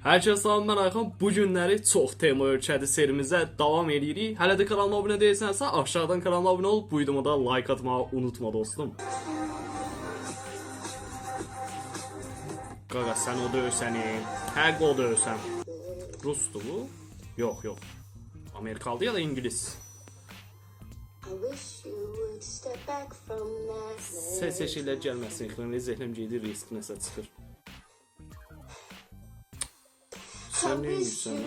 Hər kəs salam, mən Ayxan. Bu günləri çox tema ölkədi serimizə davam edirik. Hələ də kanalıma abunə deyilsənsə, aşağıdan kanalıma abunə ol. Bu videoma da like atmağı unutma dostum. Qaqa, sən o döysən, həq o döysən. Rusdur bu? Yox, yox. Amerikalı ya da İngiliz. Ses eşiklər gəlməsin, xırınlı zəhlim geydir, risk nəsə çıxır. Sən nə edirsən,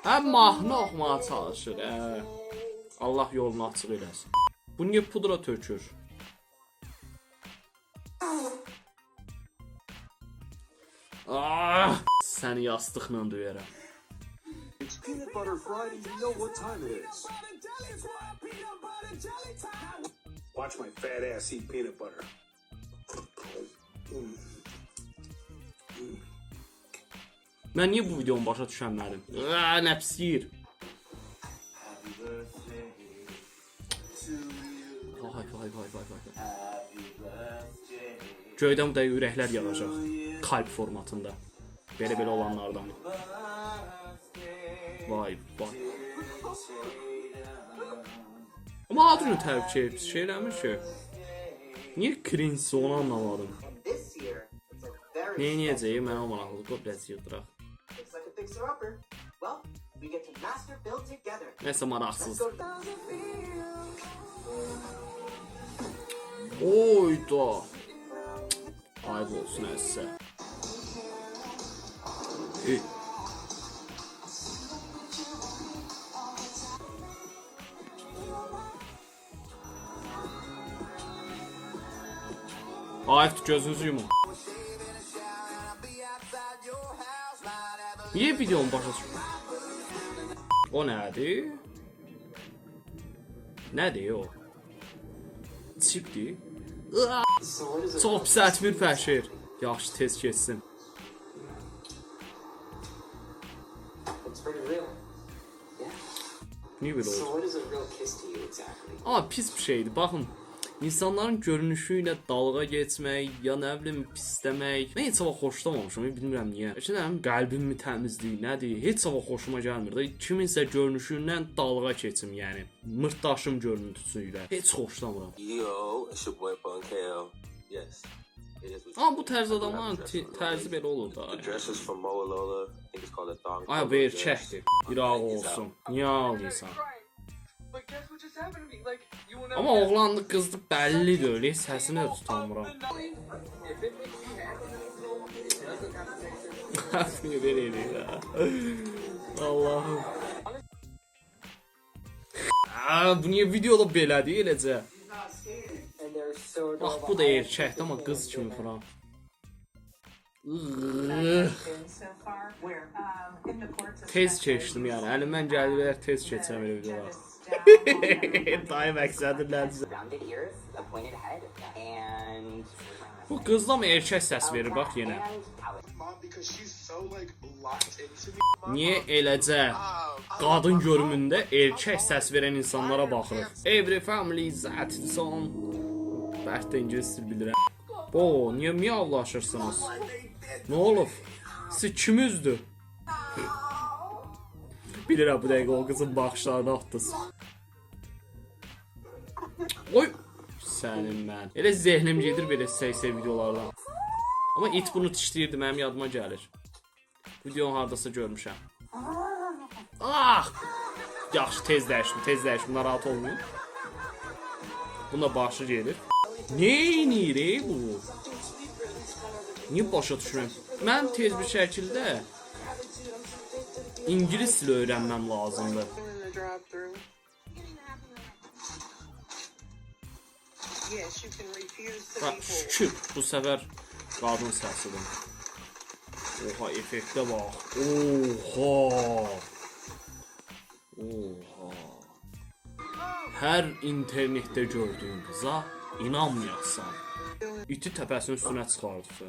hə? Mahnı oxumağa çalışır, Allah yolunu açıq eləsin. Bu niyə pudra tökür? Səni yastıqla döyərəm. It's Peanut Butter Friday, you know what time it is. Watch my fat ass eat peanut butter. Mən niyə bu videonu başa düşənmədim? Nə pis yiyir. Vay. Göydən bu da ürəklər yağacaq. Kalp formatında. Belə olanlardan. Vay. Ama adını təbrik edib şeyləmiş ki. Niyə cringe onu anlamadım. Neyəcəyim, mən o maraqlıqda biraz yıldıraq. Nəsə maraqsız. Oyda. Ayıb olsun əzsə. Ayıqdır, gözünüzü yumun. Niyə videonu başa düşmür? O nədir? Nədir o? Çipdir? Çox pis ətmir fəşir. Yaxşı, tez keçsin. Niyə belə olur? Ama pis bir şeydir, baxın. İnsanların görünüşü ilə dalga geçmək, ya nə bilim pisləmək. Mən heç vaxt xoşlamamışam, bilmirəm niyə. Əslində qəlbimmi təmizliyi nədir? Heç vaxt xoşuma gəlmir də. Kiminsə görünüşündən dalga keçim, yəni. Mırtdaşım görüntüsü ilə. Heç xoşlamıram. Yo, it's your boy Punkale. Yes. Amma bu tərz adamların tərzi belə olur da. The dress is from Moalola. I think it's called a thong. Ay, bu erkəkdir. İraq olsun. Niyə ağlayırsan? Ama oğlandı qızdı bəllidir öyle, səsini də tutamıram. Niyə belə eləyir ha? Allahım. Bu niyə videoda belədir eləcə? Bax, bu da erkəkdir, amma qız kimi falan. Tez keçdim yəni, əlimdən gəldi tez keçəm elə videolar. Dayı məqsədirlər. Bu qızla mı erkək səs verir, bax yenə. Niyə eləcə qadın görümündə erkək səs verən insanlara baxırıq? Every family is at its own. Bəlkə də İngiliz dil bilirəm. Niyə miyavlaşırsınız? Nə olub? Siz kimüzdür? Bilirəm, bu dəqiqə o qızın baxışlarını atdısın. Oy! Sənin mən. Elə zəhnim gedir belə səy videolardan. Amma it bunu tişləyirdi, mənim yadıma gəlir. Videonu haradasa görmüşəm. Yaxşı, tez dəyişdim, narahat olmayın. Buna başı gelir. Neynir bu? Niyə başa düşmürəm? Mən tez bir şəkildə İngiliz dili öyrənməm lazımdır. Şükür, bu səfər qadın səsidir. Oha, effektə bax. Oha. Hər internetdə gördüyün qıza inanmayasan. İti təpəsinin üstünə çıxardısı.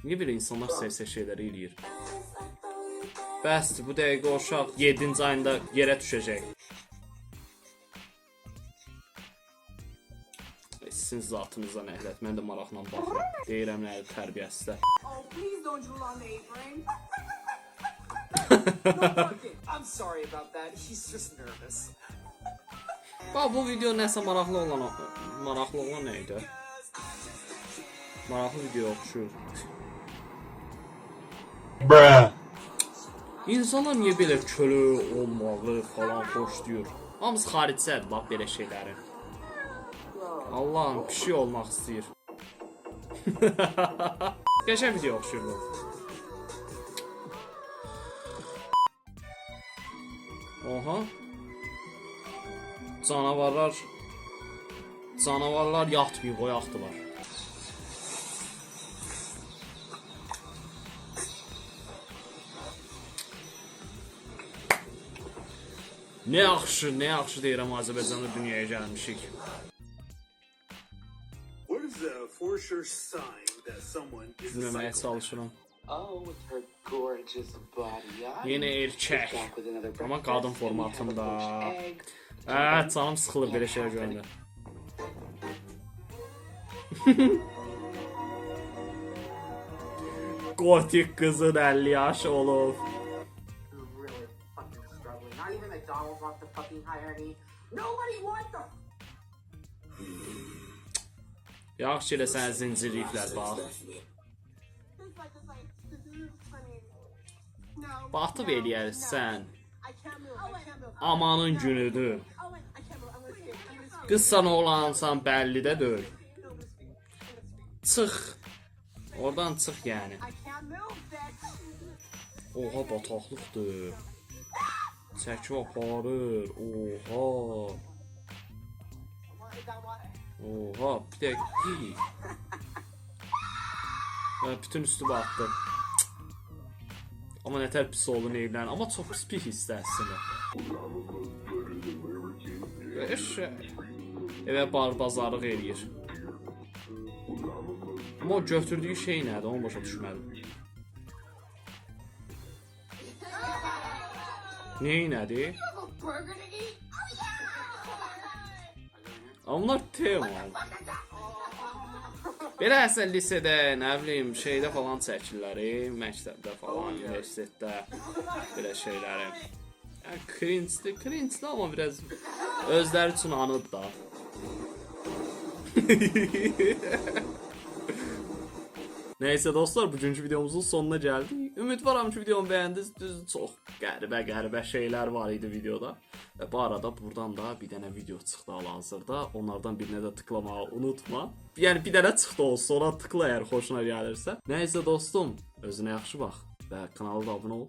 Niyə belə insanlar sevsə şeyləri eləyir? Bəsdir, bu dəqiqə o uşaq 7-ci ayında yerə düşəcək. sizin zatınıza nəhlət. Mən də maraqla baxıram. Deyirəm nədir tərbiyəsi də. Oh, please don't drool on the apron. I'm sorry about that. He's just nervous. Bax bu video nəsə maraqlı olan nə idi? Maraqlı video oxşur. İnsanlar niyə belə kölə olmağı falan xoşlayır? Hamısı xaricədir bax belə şeylərin. Allah'ım pişik olmaq istəyir. Qəşəng video oxşur bu. Oha. Canavarlar yatmayıb, oyaqdılar. Nə yaxşı deyirəm Azərbaycanda dünyaya gəlmişik. What is a for sure sign that someone is Dinləməyə çalışıram. Oh, with her gorgeous body. Yeni erkək. Back with another Amma breakfast, qadın maybe formatında. have a poached egg. Canım sıxılır belə şeylər görəndə. Gotik qızın 50 yaş olub. You're really fucking struggling. Not even McDonald's wants to fucking hire me. Nobody wants to. Yaxşı elə sənə zincirliyiblər bax. Batıb eləyərsən. Amanın günüdür. Qızsan oğlansan bəlli də deyil. Çıx. Oradan çıx yəni. Oha bataqlıqdır. Çəkib aparır. Oha. Oha bir dəqiqə. Bütün üstü batdı. Amma nətər pis oldu neylərin. Amma çox pis hissdə əslində. Evə bazarlıq eləyir. Amma o götürdüyü şey nədir? Onu başa düşmədim. Nədir? Onlar tema. Belə əsən lisedə, nə bilim, şeydə falan çəkirlər, məktəbdə falan, universitetdə belə şeyləri. Yəni cringe-dir amma biraz özləri üçün anıdır da. Neyse dostlar, bugünkü videomuzun sonuna geldik. Ümidvaram ki videomu beğendiniz. Düz çox qəribə şeylər var idi videoda. Və bu arada buradan da bir dənə video çıxdı hal-hazırda. Onlardan birinə də tıklamağı unutma. Yəni bir dənə çıxdı olsa ona tıkla əgər xoşuna gəlirsə. Neyse dostum, özünə yaxşı bax və kanala da abunə ol.